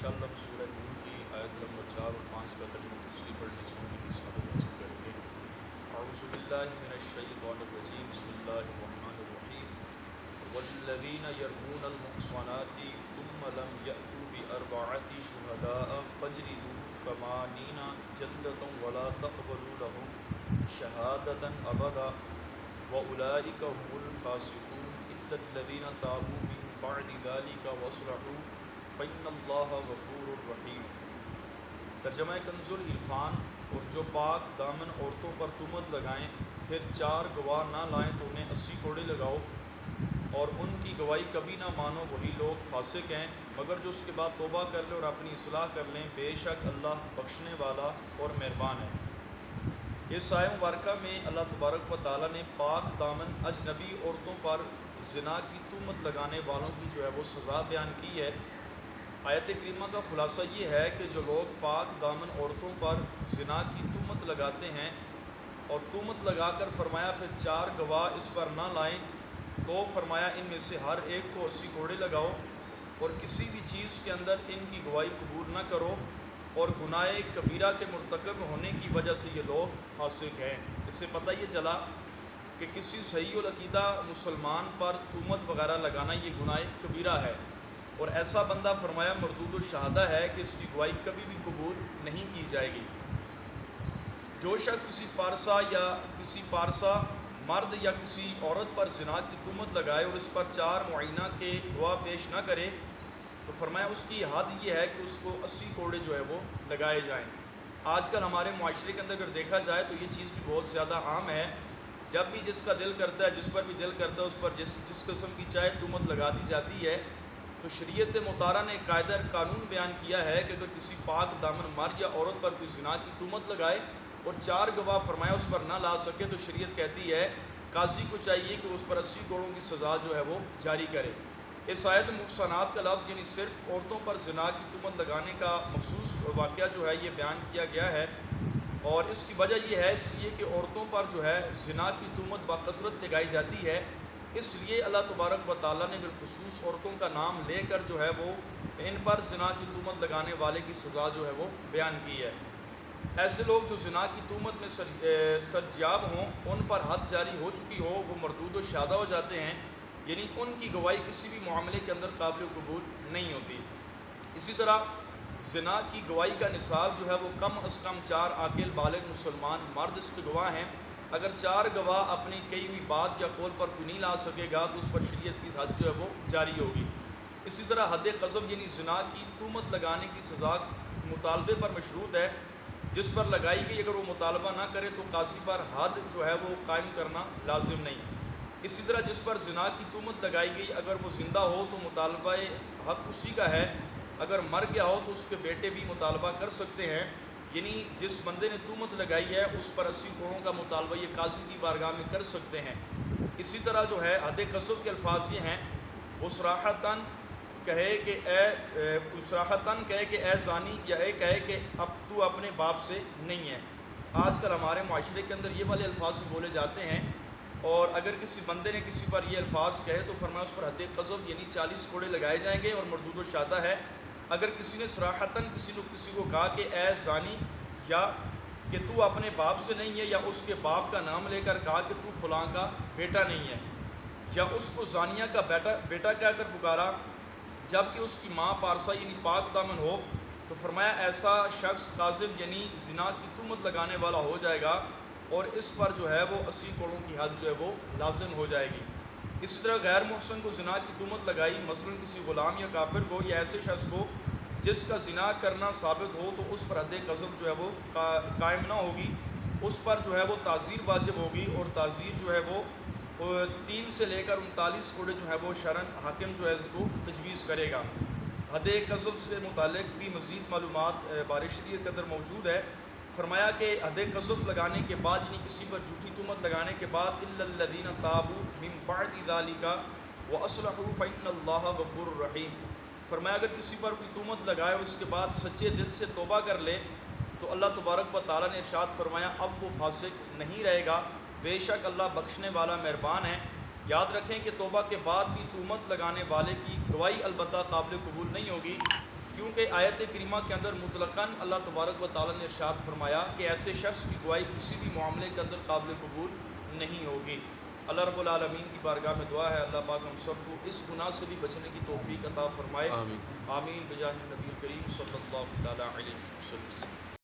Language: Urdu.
انشاءاللہ ہم سورہ نور کی آیت نمبر 4 اور 5 کا ترجمہ تفصیلی پڑھنے سننے کی سعادت حاصل کریں گے۔ اعوذ باللہ من الشیطان الرجیم، بسم اللہ الرحمن الرحیم۔ والذین یرمون المحصنات ثم لم یأتوا بأربعة شہداء فاجلدوا 80 جلدة ولا تقبلوا لهم شہادة ابدا وأولئک هم الفاسقون الا الذین تابوا من بعد ذلك واصلحوا فإن اللہ غفور الرحیم۔ ترجمہ کنز العرفان۔ اور جو پاک دامن عورتوں پر تہمت لگائیں پھر 4 گواہ نہ لائیں تو انہیں 80 کوڑے لگاؤ، اور ان کی گواہی کبھی نہ مانو، وہی لوگ فاسق ہیں، مگر جو اس کے بعد توبہ کر لے اور اپنی اصلاح کر لیں، بے شک اللہ بخشنے والا اور مہربان ہے۔ اس آیہ مبارکہ میں اللہ تبارک و تعالیٰ نے پاک دامن اجنبی عورتوں پر زنا کی تہمت لگانے والوں کی جو ہے وہ سزا بیان کی ہے۔ آیت کریمہ کا خلاصہ یہ ہے کہ جو لوگ پاک دامن عورتوں پر زنا کی تہمت لگاتے ہیں اور تہمت لگا کر فرمایا پھر 4 گواہ اس پر نہ لائیں، تو فرمایا ان میں سے ہر ایک کو 80 کوڑے لگاؤ، اور کسی بھی چیز کے اندر ان کی گواہی قبول نہ کرو، اور گناہ کبیرہ کے مرتکب ہونے کی وجہ سے یہ لوگ فاسق ہیں۔ اس سے پتہ یہ چلا کہ کسی صحیح العقیدہ مسلمان پر تہمت وغیرہ لگانا یہ گناہ کبیرہ ہے، اور ایسا بندہ فرمایا مردود الشہادہ ہے کہ اس کی گواہی کبھی بھی قبول نہیں کی جائے گی۔ جو شخص کسی پارسا مرد یا کسی عورت پر زنا کی تہمت لگائے اور اس پر 4 معینہ کے گواہ پیش نہ کرے، تو فرمایا اس کی حد یہ ہے کہ اس کو 80 کوڑے جو ہے وہ لگائے جائیں۔ آج کل ہمارے معاشرے کے اندر اگر دیکھا جائے تو یہ چیز بھی بہت زیادہ عام ہے، جب بھی جس کا دل کرتا ہے، جس پر بھی دل کرتا ہے، اس پر جس قسم کی چاہے تہمت لگا دی جاتی ہے۔ تو شریعت مطہرہ نے قاعدہ قانون بیان کیا ہے کہ اگر کسی پاک دامن مرد یا عورت پر کوئی زنا کی تہمت لگائے اور 4 گواہ فرمایا اس پر نہ لا سکے، تو شریعت کہتی ہے قاضی کو چاہیے کہ اس پر 80 کوڑوں کی سزا جو ہے وہ جاری کرے۔ اس آیت محصنات کا لفظ یعنی صرف عورتوں پر زنا کی تہمت لگانے کا مخصوص واقعہ جو ہے یہ بیان کیا گیا ہے، اور اس کی وجہ یہ ہے اس لیے کہ عورتوں پر جو ہے زنا کی تہمت بکثرت لگائی جاتی ہے، اس لیے اللہ تبارک و تعالیٰ نے بالخصوص عورتوں کا نام لے کر جو ہے وہ ان پر زنا کی تہمت لگانے والے کی سزا جو ہے وہ بیان کی ہے۔ ایسے لوگ جو زنا کی تہمت میں سرجیاب ہوں، ان پر حد جاری ہو چکی ہو، وہ مردود الشہادہ ہو جاتے ہیں، یعنی ان کی گواہی کسی بھی معاملے کے اندر قابل قبول نہیں ہوتی۔ اسی طرح زنا کی گواہی کا نصاب جو ہے وہ کم از کم 4 عاقل بالغ مسلمان مرد اس کے گواہ ہیں۔ اگر 4 گواہ اپنی کہی ہوئی بات یا قول پر کوئی نہیں لا سکے گا تو اس پر شریعت کی حد جو ہے وہ جاری ہوگی۔ اسی طرح حد قذف یعنی زنا کی تہمت لگانے کی سزا مطالبے پر مشروط ہے، جس پر لگائی گئی اگر وہ مطالبہ نہ کرے تو قاضی پر حد جو ہے وہ قائم کرنا لازم نہیں۔ اسی طرح جس پر زنا کی تہمت لگائی گئی اگر وہ زندہ ہو تو مطالبہ حق اسی کا ہے، اگر مر گیا ہو تو اس کے بیٹے بھی مطالبہ کر سکتے ہیں، یعنی جس بندے نے تہمت لگائی ہے اس پر 80 کوڑوں کا مطالبہ یہ قاضی کی بارگاہ میں کر سکتے ہیں۔ اسی طرح جو ہے حد قذف کے الفاظ یہ ہیں، وہ صراحتاً کہے کہ اے زانی، یا اے کہے کہ اب تو اپنے باپ سے نہیں ہے۔ آج کل ہمارے معاشرے کے اندر یہ والے الفاظ بھی بولے جاتے ہیں، اور اگر کسی بندے نے کسی پر یہ الفاظ کہے تو فرمایا اس پر حد قذف یعنی 40 کوڑے لگائے جائیں گے اور مردود الشہادہ ہے۔ اگر کسی نے صراحتاً کسی کو کہا کہ اے زانی، یا کہ تو اپنے باپ سے نہیں ہے، یا اس کے باپ کا نام لے کر کہا کہ تو فلاں کا بیٹا نہیں ہے، یا اس کو زانیہ کا بیٹا کہہ کر پکارا جبکہ اس کی ماں پارسا یعنی پاک دامن ہو، تو فرمایا ایسا شخص قاذف یعنی زنا کی تہمت لگانے والا ہو جائے گا، اور اس پر جو ہے وہ 80 کوڑوں کی حد جو ہے وہ لازم ہو جائے گی۔ اسی طرح غیر محسن کو زنا کی تہمت لگائی، مثلا کسی غلام یا کافر کو یا ایسے شخص کو جس کا زنا کرنا ثابت ہو، تو اس پر حد قذف جو ہے وہ قائم نہ ہوگی، اس پر جو ہے وہ تعزیر واجب ہوگی، اور تعزیر جو ہے وہ 3 سے لے کر 39 کوڑے جو ہے وہ شرعاً حاکم جو ہے اس کو تجویز کرے گا۔ حد قذف سے متعلق بھی مزید معلومات بار شریعت کے اندر موجود ہے۔ فرمایا کہ حد قذف لگانے کے بعد یعنی کسی پر جھوٹی تہمت لگانے کے بعد الا الذین تابوا من بعد ذلک واصلحوا فإن اللہ غفور الرحیم۔ فرمایا اگر کسی پر کوئی تہمت لگائے اور اس کے بعد سچے دل سے توبہ کر لے تو اللہ تبارک و تعالیٰ نے ارشاد فرمایا اب وہ فاسق نہیں رہے گا، بے شک اللہ بخشنے والا مہربان ہے۔ یاد رکھیں کہ توبہ کے بعد بھی تہمت لگانے والے کی گواہی البتہ قابل قبول نہیں ہوگی، کیونکہ آیت کریمہ کے اندر مطلقاً اللہ تبارک و تعالیٰ نے ارشاد فرمایا کہ ایسے شخص کی گواہی کسی بھی معاملے کے اندر قابل قبول نہیں ہوگی۔ اللہ رب العالمین کی بارگاہ میں دعا ہے اللہ پاک ہم سب کو اس گناہ سے بھی بچنے کی توفیق عطا فرمائے، آمین بجاہ نبی کریم صلی اللہ تعالیٰ علیہ وسلم۔